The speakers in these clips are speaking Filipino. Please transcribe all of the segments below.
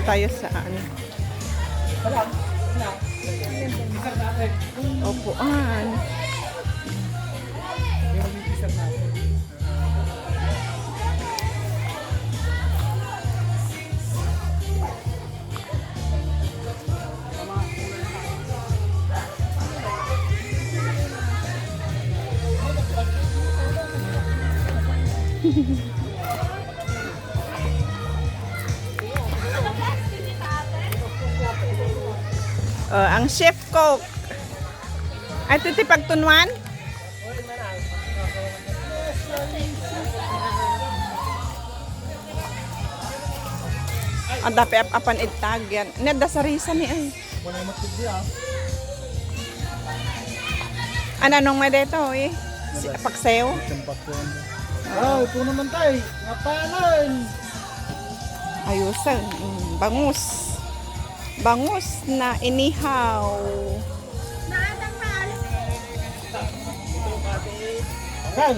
tayo sa ano. Upuan. Ang chef cook. Ay, ito pagtunwan? Ang dapat apan itag yan. Neda sa risa ni ay. Ano nung may dito eh? Pagsayo? Ito naman tayo. Ngapalan. Ayusan. Bangus. Bangus na inihaw. Kan?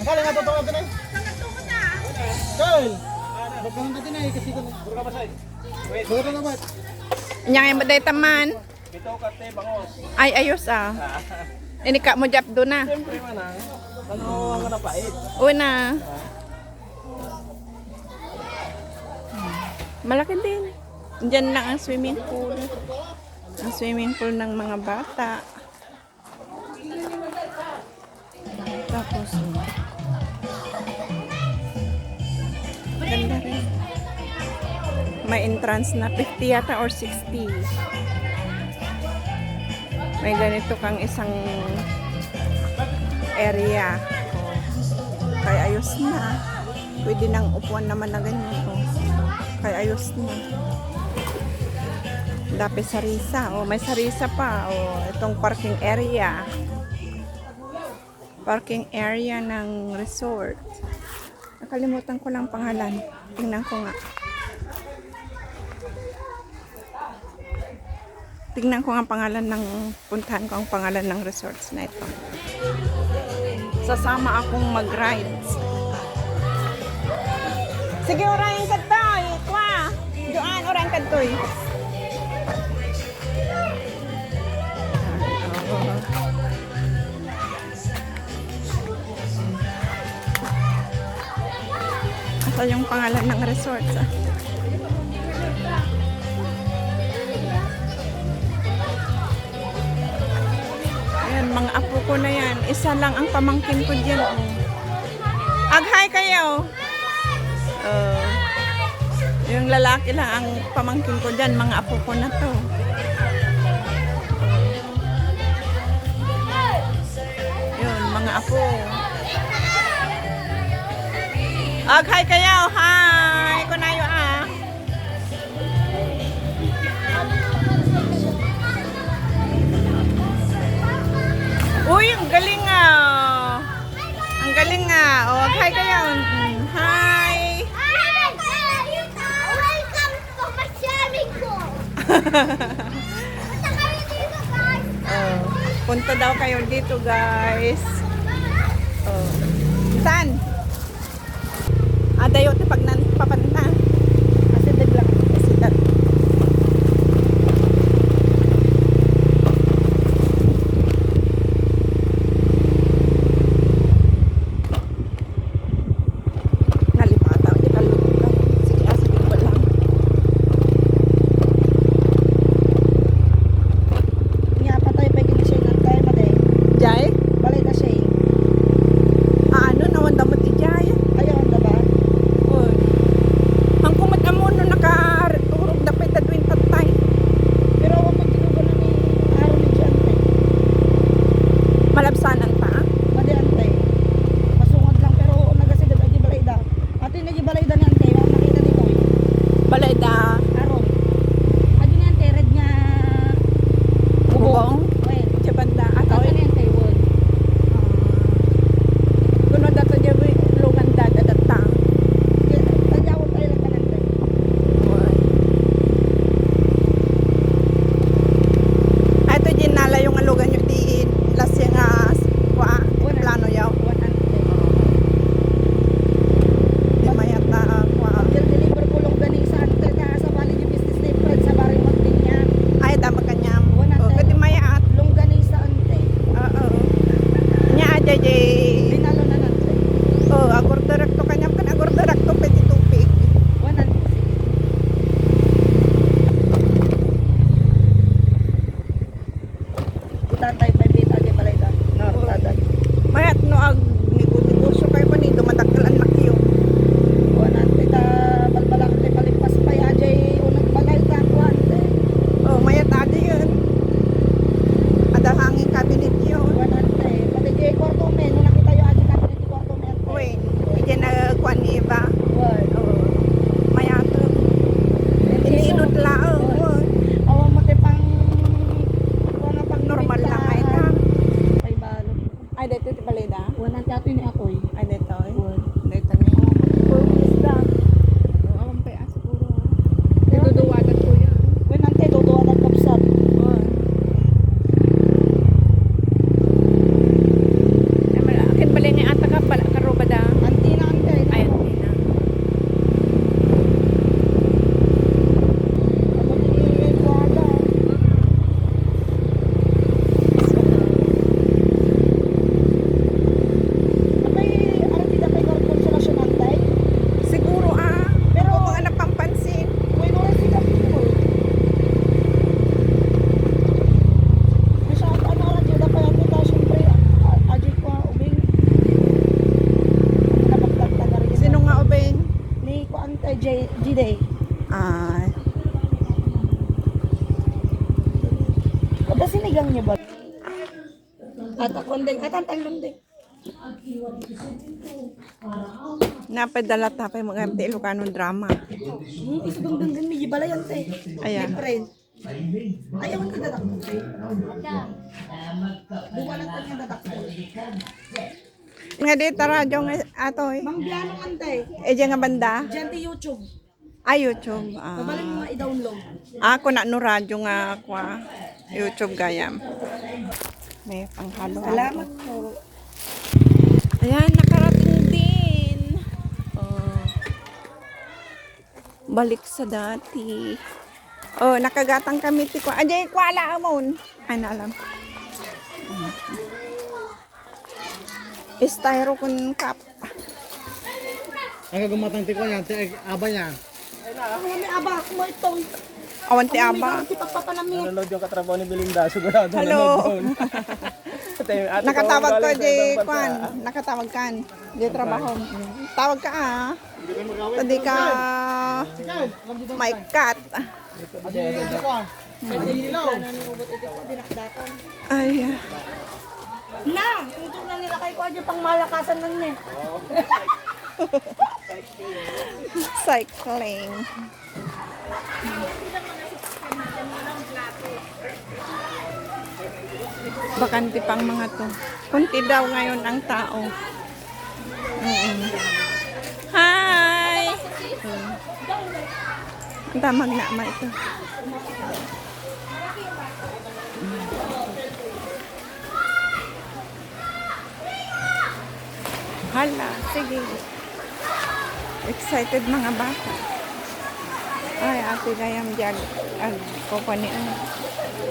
Nakala nga totoo natin eh. Kan? Bakang natin eh. Kasi ko na. Burka ba sa'yo? Burka na ba? Nyangay mo dito man. Bito ka te, bangos. Ay, ayos ah. Inika mo jap do na. Siyempre man ah. Ano ang napait? Una. Malaki din. Diyan lang ang swimming pool. Ang swimming pool ng mga bata. Tapos, ganda rin. May entrance na 50 yata or 60. May ganito kang isang area. Kaya ayos na. Pwede nang upuan naman na ganyan. Kaya ayos na. Dapat sarisa. May sarisa pa. Itong parking area. Parking area ng resort. Nakalimutan ko lang pangalan. Tingnan ko nga. Tingnan ko nga pangalan ng puntahan ko ang pangalan ng resorts na ito. Sasama akong mag-rides. Sige, orayin ka toy. Kwa. Doon, orayin ka toy. Ito yung pangalan ng resort. Ayan, mga apo ko na yan. Isa lang ang pamangkin ko dyan. Ag-hi kayo. Yung lalaki lang ang pamangkin ko dyan. Mga apo ko na to. Yun, mga apo. Ag-hi kayo. Hi! Kunayo ah. Uy, ang galing ah. Ang galing ah. Ag-hi kayo. Hi! Welcome to my swimming pool. Punta daw kayo dito, guys. Saan? Dayo ti pag papunta. Kasi daglang sidat. Nalipata di kalutukan. Sige, sige ko lang. Nga pa tayo pwede na siya ng tayo maday. Jay? Balay na siya. Ano nawan damot ti Jay? Ayaw na ba? Uy. dyan nagkuhan iba. Word. Mayato. Iniinod lao. Awa mo te pang pang Normal lang ay ta. Ay balo. Ay, dito ti balida. Wala tato ni ako eh. Ay, dito eh. Word. Dito ni. Puro isda. Awan pa yan siguro. Naduduwagan ko yan. When ante dodo at kapsat. Akin bali nga ata ka pala karobada. Ante na ante. Ay, hindi na. Ako ni wala. Apay ano kita kay konsolasyon antay. Siguro pero kung mga napampansin. Uy, no sila po. Masya ano ra jud pa yan ta syempre. Ajit ko ubing. Nabagtag na rin. Sino nga ubeng? Ni ko antay J-Day. Ay. Kada sinigang niya ba? At ako ndeng atantang lundeng. Napadala tapay mga MT Ilocano drama. Ito dong din mi balayan te. Ayan. Friend. Ayaw ka dadak mo te. Buwalan ka niya dadak mo. Nga dito radyo nga atoy. Mang biano antay. E dyan nga banda. Diyan ti YouTube. Ay, YouTube. Kabalin mo nga i-download. Ako na no radyo nga ako YouTube gayam. May panghalo. Salamat po. Ayan, nakarating din. Balik sa dati. Nakagatang kami ti ko. Ajay, kwala amon. Ay, naalam. Styro kun cup. Ang gagumatang tiko yan, aba yan. Ako may aba ako mo itong. Awan ti aba. Kita papanamit. Nanonood yung katrabaho ni Belinda, sigurado Hello. nanonood doon. Nakatawag ko, Jay Kwan. Nakatawag kan. Di trabaho. Tawag ka Tadi ka may cut. Ay. Na, tutong na nila kay ko aja pang malakasan nun eh. Cycling. Bakante pang mga to. Kunti daw ngayon ang tao. Hi! Ang tamag na ma ito. Hala, sige. Excited mga bata. Ay, ate gayam dyan. Ko pa ni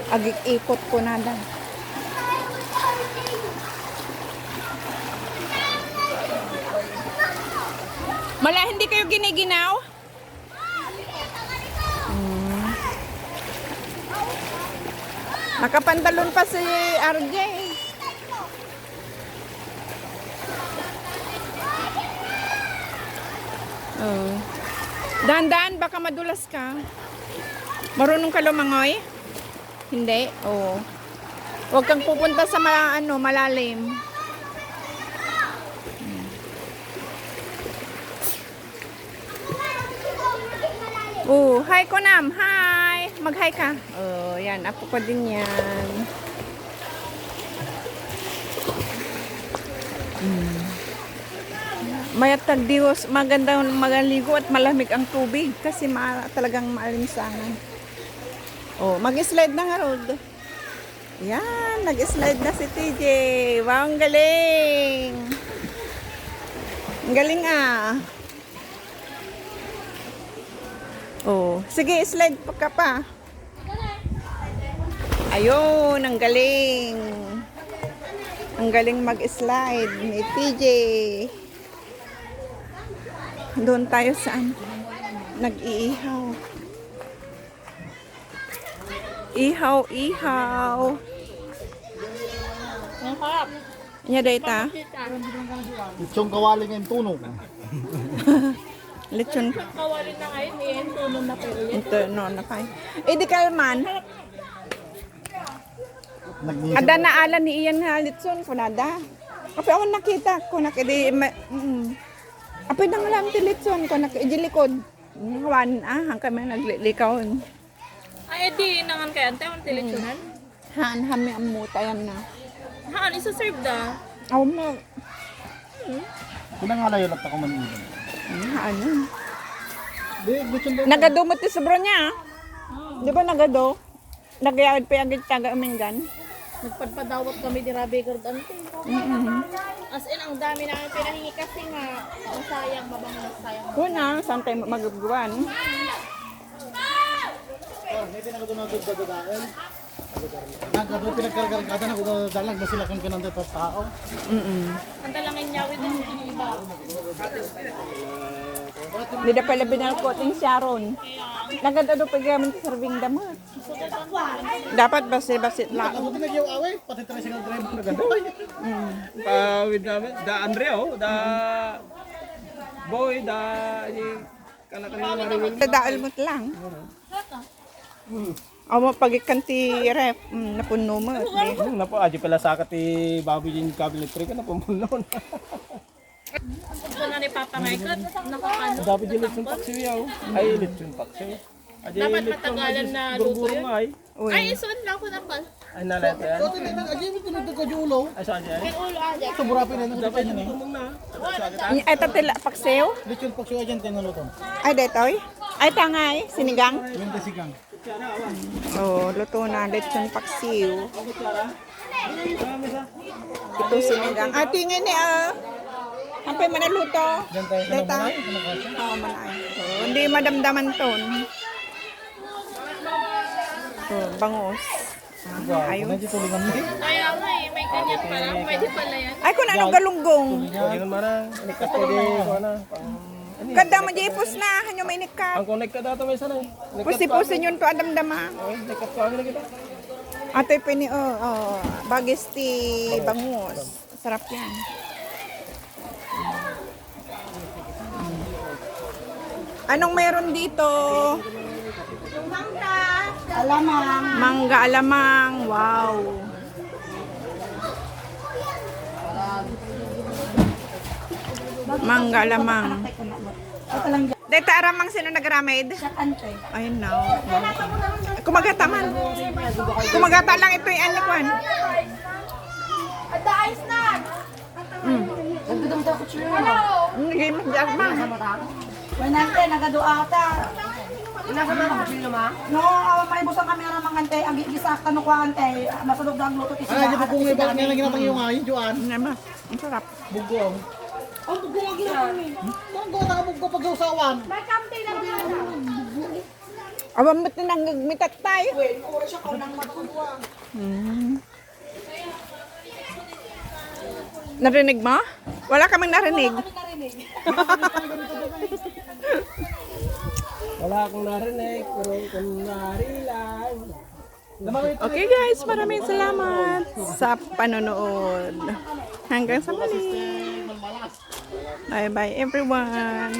agik-ikot ko na lang. Mala, hindi kayo giniginaw? Nakapantalon pa si RJ. Dahan-dahan, baka madulas ka. Marunong ka lumangoy? Hindi? Oo. Huwag kang pupunta sa malalim. Hi Konam. Hi. Mag-hi ka. Yan. Apo ko din yan. Mayat tagdiwas, maganda magaligo at malamig ang tubig kasi talagang maalinsangan. Mag-slide na nga road. Yan, nag-slide na si TJ. Wow, ang galing. Ang galing sige, slide pa ka pa. Ayun, ang galing. Ang galing mag-slide ni TJ. Doon tayo saan? Nag-iihaw. Ihaw. Ang harap. Nya data? Itong kawaling yung tunog. Lechon. Kawalin na ngayon, may tunog na pero yan. Ito, no, nakay. Di kalman. Nagnisip. Ada na ala ni Ian nga lechon. Kunada. Kapag ako nakita ko, Apay nang alam tilitson ko nakajilikod. Wan hang kami naglikaw. Ay, di, nangan kaya ante, ang teleksyonan. Han hami ang mutayam na. Haan, isa-serve da. Aw mo. Pinangalayo lang ako manilan. Ano? Di, lechon daw. Nagadumot ti sobra niya. Di ba nagado? Nagyawid pa yung taga uminggan. Nagpadpadawat kami di Rabi Gard ante. As in, ang dami namin pinahingi kasi nga, masayang, mabango sayang. Kuna, saan tayo magagawan? Hindi na ko nagdadadaan. Nagado pinagkargargada na ko dalag ba sila kung kinanda pa tao. Ang dalangin niya with yung iba. Hindi na pala binalkoting Sharon. Nagadado pa gamit sa serving damot. Dapat basit lang. Ako tinagyaw away, pati tricycle driver na ganda. With da Andre da boy da kana Dadaal mo lang. Amo pagikanti ref, napuno mo. na po aji pala sa kati baboy din kabel electric na pumunon. Ito na ni Papa Michael, nakakano. Dapat din lechon paksiw yaw. Ay lechon paksiw. Aji Dapat matagalan na luto yun. ay. Ay, isuon lang ko na pal. Ay nalet yan. So tinagyan agi mo tinagdag ko julo. Ay sa aji. May ulo aja. So burapin na Dapat dapat din niya. tumong na. Ay tatila paksew. Lechon paksiw ajan tinuluto. Ay detoy. Ay tangay, sinigang. 20 sigang. Oh, luto na lechon paksiw. Ito sinigang. Ah, tingin ni Hampay manaluto. Diyan tayo sa Deta. namanay. Oo, manay. Oh, hindi madamdaman ton. Oh, bangus. Ayun. Medyo tulingan mo. Kaya nga eh, may ganyan pala. Pwede pala yan. Ay, kung anong galunggong. Ayun man na. Nikas ko di ko na. Kada mo jipos na, hanyo may nikat. Ang connect ka dato may sanay. Pusi-pusin yun to adamdama. Ay nikas ko na kita. Ato'y pini, bagis ti bangus. Sarap yan. Anong meron dito? Alamang. Mangga alamang. Wow. Mangga alamang. Ito lang dyan. Dito aramang sino nagramid? Shot antay. Ayun na. Kumagata man. Kumagata lang ito yung anikwan. Nagdudong daw ko siya. Hindi mo dyan man. Wanante, nagadoa ta. Nasa na ako siya ma? No, may busang kami na mangante. Ang gisa ka no kwante. Masulog daw ang luto ti Ay, di ba kung may bakit nga ginatang yung ay, Juan? Naman. Ang sarap. Bugong. Ang bugong ang ginagawa ni. Kung ko nakabuggo pag-usawan. Awam mo tinang mitat tayo. Wait, oras siya ko nang magkuha. Narinig mo? Wala ka mang narinig. Wala akong narinig pero kung narilan. Okay guys, maraming salamat sa panonood. Hanggang sa muli. Bye bye everyone.